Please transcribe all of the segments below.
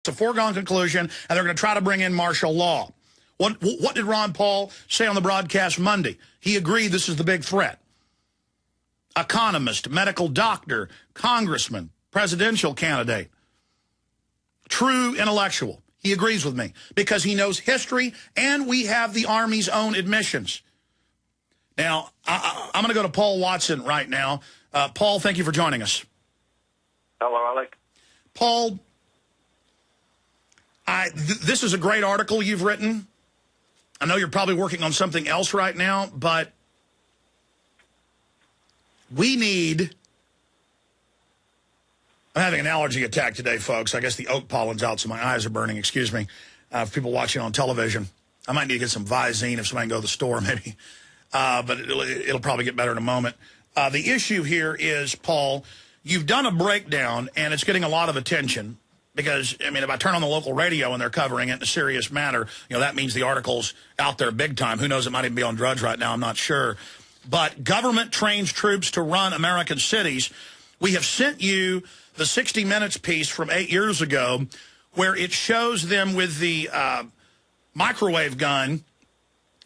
It's a foregone conclusion, and they're going to try to bring in martial law. What did Ron Paul say on the broadcast Monday? He agreed this is the big threat. Economist, medical doctor, congressman, presidential candidate, true intellectual. He agrees with me because he knows history, and we have the Army's own admissions. Now, I'm going to go to Paul Watson right now. Paul, thank you for joining us. Hello, Alec. Paul, this is a great article you've written. I know you're probably working on something else right now, but we need... I'm having an allergy attack today, folks. I guess the oak pollen's out, so my eyes are burning. Excuse me. For people watching on television, I might need to get some Visine if somebody can go to the store, maybe. But it'll probably get better in a moment. The issue here is, Paul, you've done a breakdown, and it's getting a lot of attention. Because, I mean, if I turn on the local radio and they're covering it in a serious manner, you know, that means the article's out there big time. Who knows, it might even be on Drudge right now, I'm not sure. But government trains troops to run American cities. We have sent you the 60 Minutes piece from 8 years ago where it shows them with the microwave gun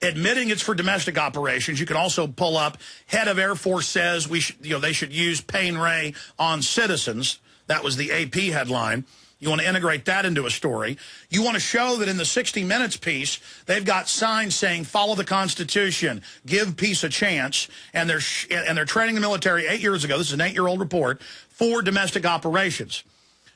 admitting it's for domestic operations. You can also pull up head of Air Force says they should use pain ray on citizens. That was the AP headline. You want to integrate that into a story. You want to show that in the 60 Minutes piece, they've got signs saying, follow the Constitution, give peace a chance, and they're training the military 8 years ago, this is an 8-year-old report, for domestic operations.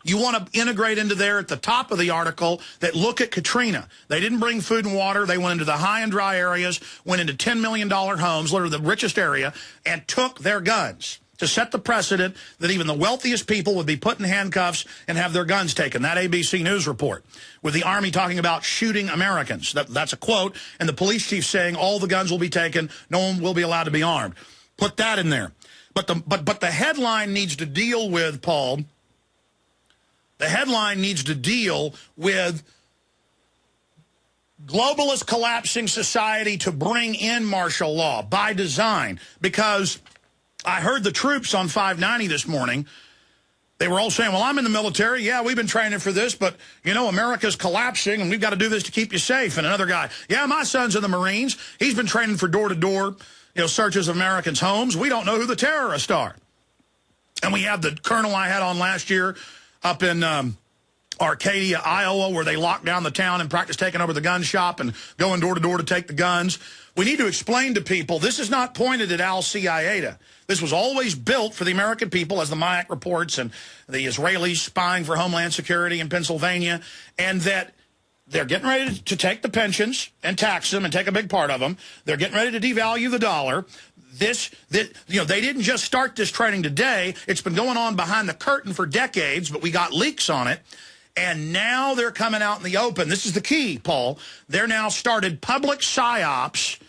You want to integrate into there at the top of the article that look at Katrina. They didn't bring food and water. They went into the high and dry areas, went into $10 million homes, literally the richest area, and took their guns to set the precedent that even the wealthiest people would be put in handcuffs and have their guns taken. That ABC News report with the Army talking about shooting Americans. That's a quote. And the police chief saying all the guns will be taken. No one will be allowed to be armed. Put that in there. But the headline needs to deal with, Paul, the headline needs to deal with globalist collapsing society to bring in martial law by design. Because I heard the troops on 590 this morning. They were all saying, well, I'm in the military. Yeah, we've been training for this, but, you know, America's collapsing, and we've got to do this to keep you safe. And another guy, yeah, my son's in the Marines. He's been training for door-to-door, searches of Americans' homes. We don't know who the terrorists are. And we have the colonel I had on last year up in Arcadia, Iowa, where they locked down the town and practiced taking over the gun shop and going door-to-door to take the guns. We need to explain to people, this is not pointed at al-Qaeda. This was always built for the American people, as the Mayak reports, and the Israelis spying for Homeland Security in Pennsylvania, and that they're getting ready to take the pensions and tax them and take a big part of them. They're getting ready to devalue the dollar. They didn't just start this training today. It's been going on behind the curtain for decades, but we got leaks on it. And now they're coming out in the open. This is the key, Paul. They're now started public psyops,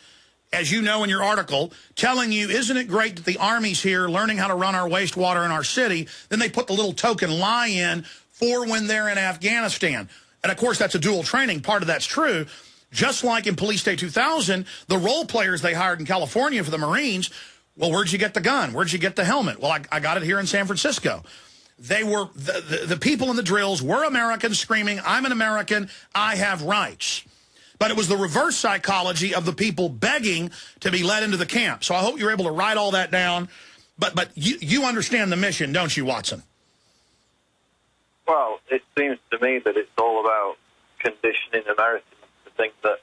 as you know in your article, telling you, isn't it great that the Army's here learning how to run our wastewater in our city? Then they put the little token lie in for when they're in Afghanistan. And, of course, that's a dual training. Part of that's true. Just like in Police Day 2000, the role players they hired in California for the Marines, well, where'd you get the gun? Where'd you get the helmet? Well, I got it here in San Francisco. They were the people in the drills were Americans screaming, I'm an American, I have rights. But it was the reverse psychology of the people begging to be led into the camp. So I hope you're able to write all that down. But you understand the mission, don't you, Watson? Well, it seems to me that it's all about conditioning Americans to think that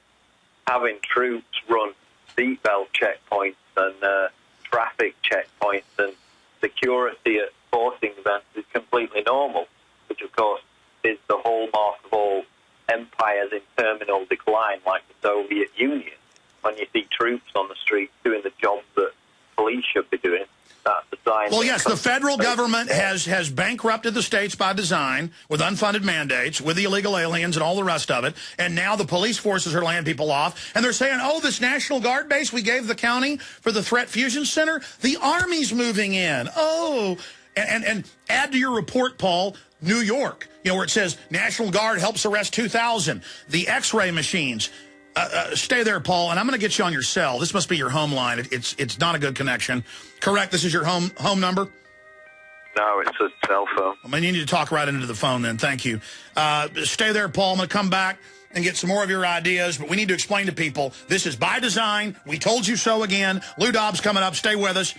having troops run seatbelt checkpoints and traffic checkpoints and security at sporting events is completely normal, which, of course, is the hallmark of all empires in terminal decline, like the Soviet Union. When you see troops on the street doing the job that police should be doing, that's the sign. Well, yes, the federal government has bankrupted the states by design with unfunded mandates, with the illegal aliens and all the rest of it, and now the police forces are laying people off, and they're saying, oh, this National Guard base we gave the county for the Threat Fusion Center, the Army's moving in. Oh, and add to your report, Paul, New York, where it says National Guard helps arrest 2,000. The X-ray machines. Stay there, Paul, and I'm going to get you on your cell. This must be your home line. It's not a good connection. Correct, this is your home number? No, it's a cell phone. I mean, you need to talk right into the phone then. Thank you. Stay there, Paul. I'm going to come back and get some more of your ideas, but we need to explain to people this is by design. We told you so again. Lou Dobbs coming up. Stay with us.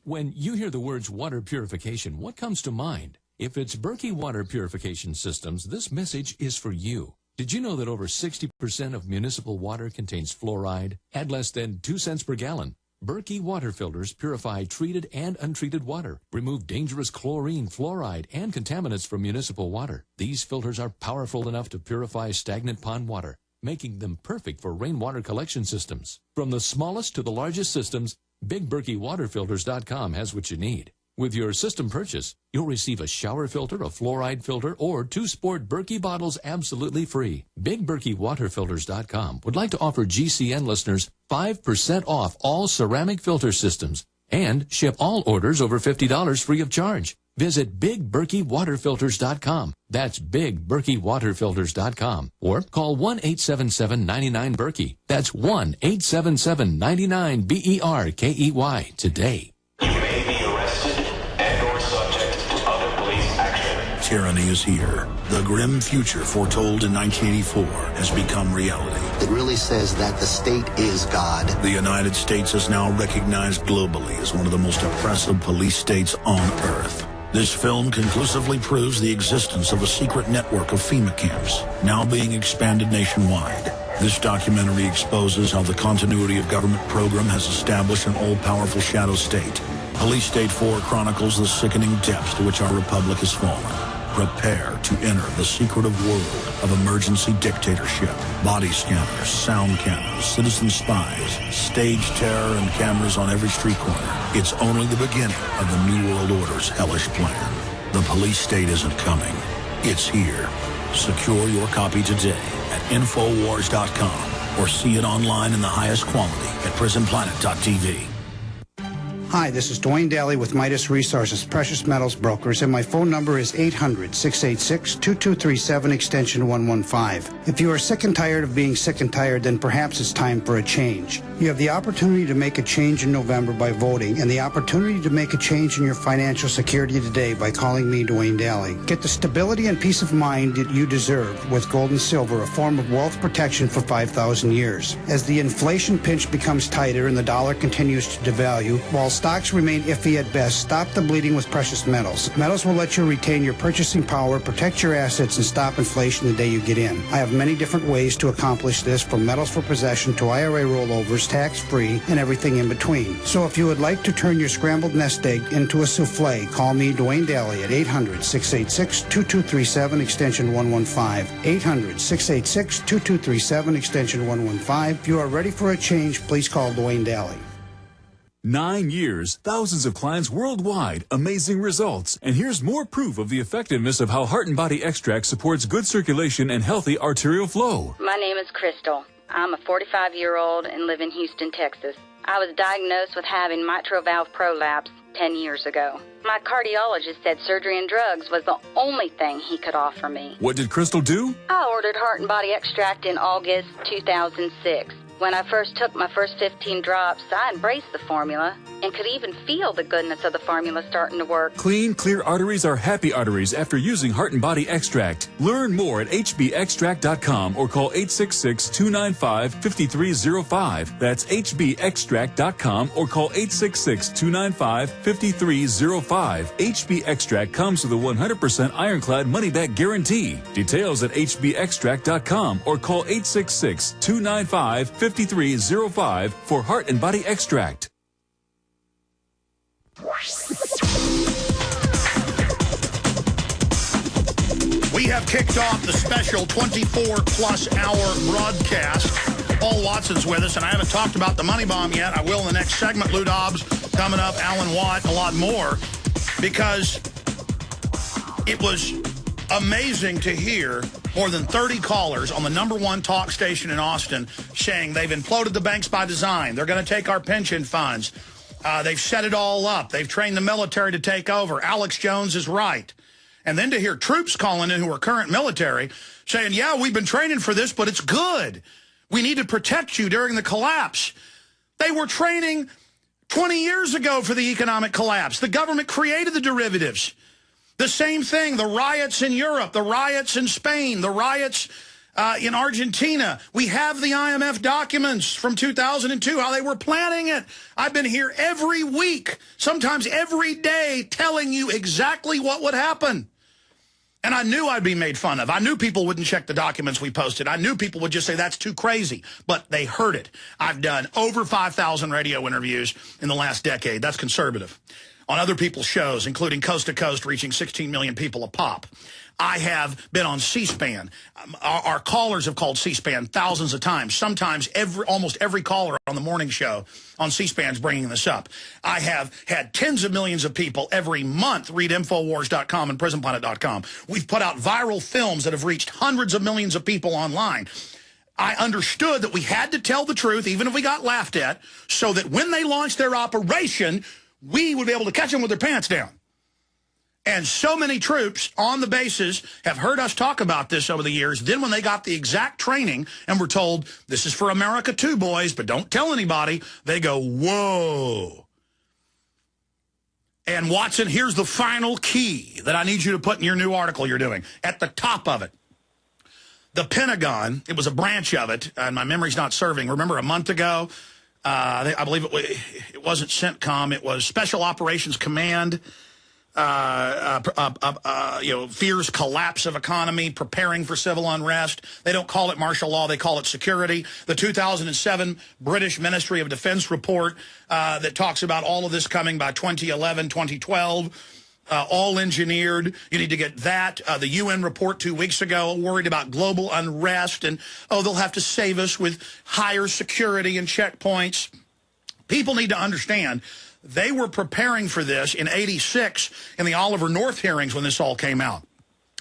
When you hear the words water purification, what comes to mind? If it's Berkey Water Purification Systems, this message is for you. Did you know that over 60% of municipal water contains fluoride at less than 2 cents per gallon? Berkey water filters purify treated and untreated water, remove dangerous chlorine, fluoride, and contaminants from municipal water. These filters are powerful enough to purify stagnant pond water, making them perfect for rainwater collection systems. From the smallest to the largest systems, BigBerkeyWaterFilters.com has what you need. With your system purchase, you'll receive a shower filter, a fluoride filter, or 2 sport Berkey bottles absolutely free. BigBerkeyWaterFilters.com would like to offer GCN listeners 5% off all ceramic filter systems and ship all orders over $50 free of charge. Visit BigBerkeyWaterFilters.com. That's BigBerkeyWaterFilters.com. Or call 1-877-99-BERKEY. That's 1-877-99-BERKEY today. Tyranny is here. The grim future foretold in 1984 has become reality. It really says that the state is God. The United States is now recognized globally as one of the most oppressive police states on earth. This film conclusively proves the existence of a secret network of FEMA camps, now being expanded nationwide. This documentary exposes how the continuity of government program has established an all-powerful shadow state. Police State 4 chronicles the sickening depths to which our republic has fallen. Prepare to enter the secretive world of emergency dictatorship. Body scanners, sound cannons, citizen spies, stage terror, and cameras on every street corner. It's only the beginning of the New World Order's hellish plan. The police state isn't coming. It's here. Secure your copy today at Infowars.com or see it online in the highest quality at PrisonPlanet.tv. Hi, this is Dwayne Daly with Midas Resources Precious Metals Brokers, and my phone number is 800-686-2237, extension 115. If you are sick and tired of being sick and tired, then perhaps it's time for a change. You have the opportunity to make a change in November by voting, and the opportunity to make a change in your financial security today by calling me, Dwayne Daly. Get the stability and peace of mind that you deserve with gold and silver, a form of wealth protection for 5,000 years. As the inflation pinch becomes tighter and the dollar continues to devalue, while stocks remain iffy at best, stop the bleeding with precious metals. Metals will let you retain your purchasing power, protect your assets, and stop inflation the day you get in. I have many different ways to accomplish this, from metals for possession to IRA rollovers, tax-free, and everything in between. So if you would like to turn your scrambled nest egg into a souffle, call me, Dwayne Daly, at 800-686-2237, extension 115. 800-686-2237, extension 115. If you are ready for a change, please call Dwayne Daly. 9 years, thousands of clients worldwide, amazing results. And here's more proof of the effectiveness of how Heart and Body Extract supports good circulation and healthy arterial flow. My name is Crystal. I'm a 45-year-old and live in Houston, Texas. I was diagnosed with having mitral valve prolapse 10 years ago. My cardiologist said surgery and drugs was the only thing he could offer me. What did Crystal do? I ordered Heart and Body Extract in August 2006. When I first took my first 15 drops, I embraced the formula and could even feel the goodness of the formula starting to work. Clean, clear arteries are happy arteries after using Heart and Body Extract. Learn more at hbextract.com or call 866-295-5305. That's hbextract.com or call 866-295-5305. HB Extract comes with a 100% ironclad money-back guarantee. Details at hbextract.com or call 866-295-5305 for Heart and Body Extract. We have kicked off the special 24-plus hour broadcast. Paul Watson's with us, and I haven't talked about the money bomb yet. I will in the next segment. Lou Dobbs coming up, Alan Watt, and a lot more, because it was amazing to hear more than 30 callers on the #1 talk station in Austin saying they've imploded the banks by design. They're going to take our pension funds. They've set it all up. They've trained the military to take over. Alex Jones is right. And then to hear troops calling in who are current military saying, yeah, we've been training for this, but it's good. We need to protect you during the collapse. They were training 20 years ago for the economic collapse. The government created the derivatives. The same thing, the riots in Europe, the riots in Spain, the riots in Argentina. We have the IMF documents from 2002, how they were planning it. I've been here every week, sometimes every day, telling you exactly what would happen. And I knew I'd be made fun of. I knew people wouldn't check the documents we posted. I knew people would just say, that's too crazy. But they heard it. I've done over 5,000 radio interviews in the last decade. That's conservative. On other people's shows, including Coast to Coast, reaching 16 million people a pop. I have been on C-SPAN. Our callers have called C-SPAN thousands of times. Sometimes almost every caller on the morning show on C-SPAN is bringing this up. I have had tens of millions of people every month read Infowars.com and PrisonPlanet.com. We've put out viral films that have reached hundreds of millions of people online. I understood that we had to tell the truth, even if we got laughed at, so that when they launched their operation, we would be able to catch them with their pants down. And so many troops on the bases have heard us talk about this over the years. Then when they got the exact training and were told, this is for America too, boys, but don't tell anybody, they go, whoa. And Watson, here's the final key that I need you to put in your new article you're doing. At the top of it, the Pentagon, it was a branch of it, and my memory's not serving. Remember a month ago, I believe it wasn't CENTCOM, it was Special Operations Command, fears collapse of economy, preparing for civil unrest. They don't call it martial law, they call it security. The 2007 British Ministry of Defense report that talks about all of this coming by 2011, 2012. All engineered. You need to get that. The UN report 2 weeks ago worried about global unrest and, they'll have to save us with higher security and checkpoints. People need to understand they were preparing for this in '86 in the Oliver North hearings when this all came out.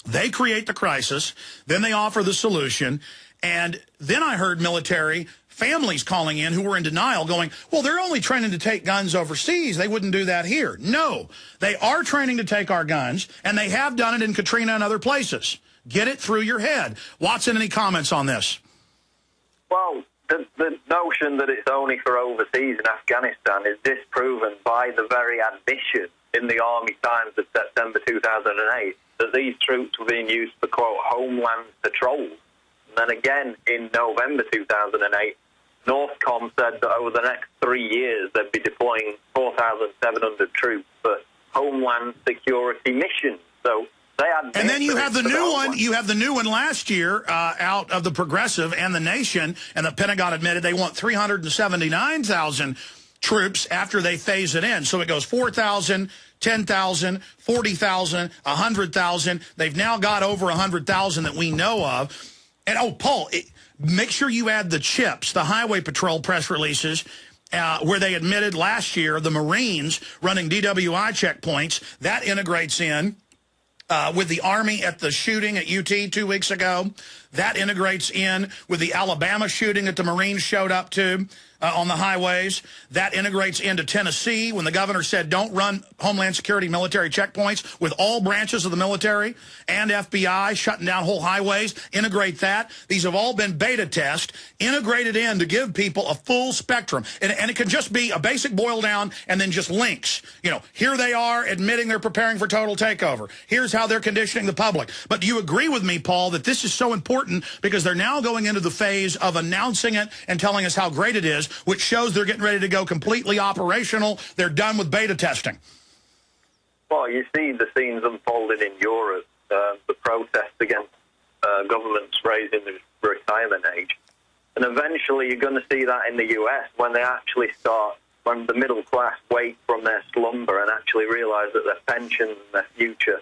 They create the crisis, then they offer the solution, and then I heard military families calling in who were in denial going, well, they're only training to take guns overseas. They wouldn't do that here. No, they are training to take our guns, and they have done it in Katrina and other places. Get it through your head. Watson, any comments on this? Well, the notion that it's only for overseas in Afghanistan is disproven by the very admission in the Army Times of September 2008 that these troops were being used for, quote, homeland patrols. And then again in November 2008, Northcom said that over the next 3 years they'd be deploying 4,700 troops for homeland security missions. So they had. And then you have the new one. You have the new one last year out of the Progressive and the Nation, and the Pentagon admitted they want 379,000 troops after they phase it in. So it goes 4,000, 10,000, 40,000, 100,000. They've now got over 100,000 that we know of. And, Paul, make sure you add the CHIPS, the Highway Patrol press releases, where they admitted last year the Marines running DWI checkpoints. That integrates in with the Army at the shooting at UT 2 weeks ago. That integrates in with the Alabama shooting that the Marines showed up to on the highways. That integrates into Tennessee when the governor said don't run Homeland Security military checkpoints with all branches of the military and FBI shutting down whole highways. Integrate that. These have all been beta tests, integrated in to give people a full spectrum. And it can just be a basic boil down and then just links. You know, here they are admitting they're preparing for total takeover. Here's how they're conditioning the public. But do you agree with me, Paul, that this is so important because they're now going into the phase of announcing it and telling us how great it is, which shows they're getting ready to go completely operational. They're done with beta testing. Well, you see the scenes unfolding in Europe, the protests against governments raising the retirement age. And eventually you're going to see that in the US when they actually start, when the middle class wake from their slumber and actually realize that their pensions and their future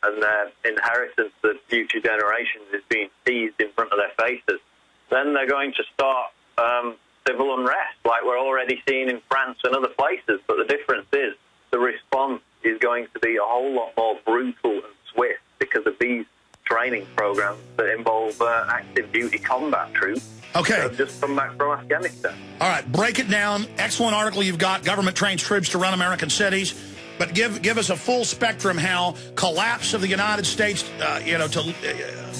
and their inheritance of future generations is being seized in front of their faces. Then they're going to start civil unrest like we're already seeing in France and other places. But the difference is the response is going to be a whole lot more brutal and swift because of these training programs that involve active duty combat troops. Okay. That have just come back from Afghanistan. All right, break it down. Excellent article you've got. Government trains troops to run American cities. But give us a full spectrum how collapse of the United States,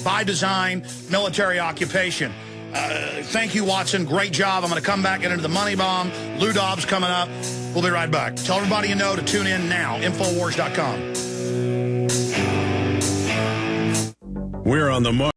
by design, military occupation. Thank you, Watson. Great job. I'm going to come back into the Money Bomb. Lou Dobbs coming up. We'll be right back. Tell everybody you know to tune in now. Infowars.com. We're on the mark.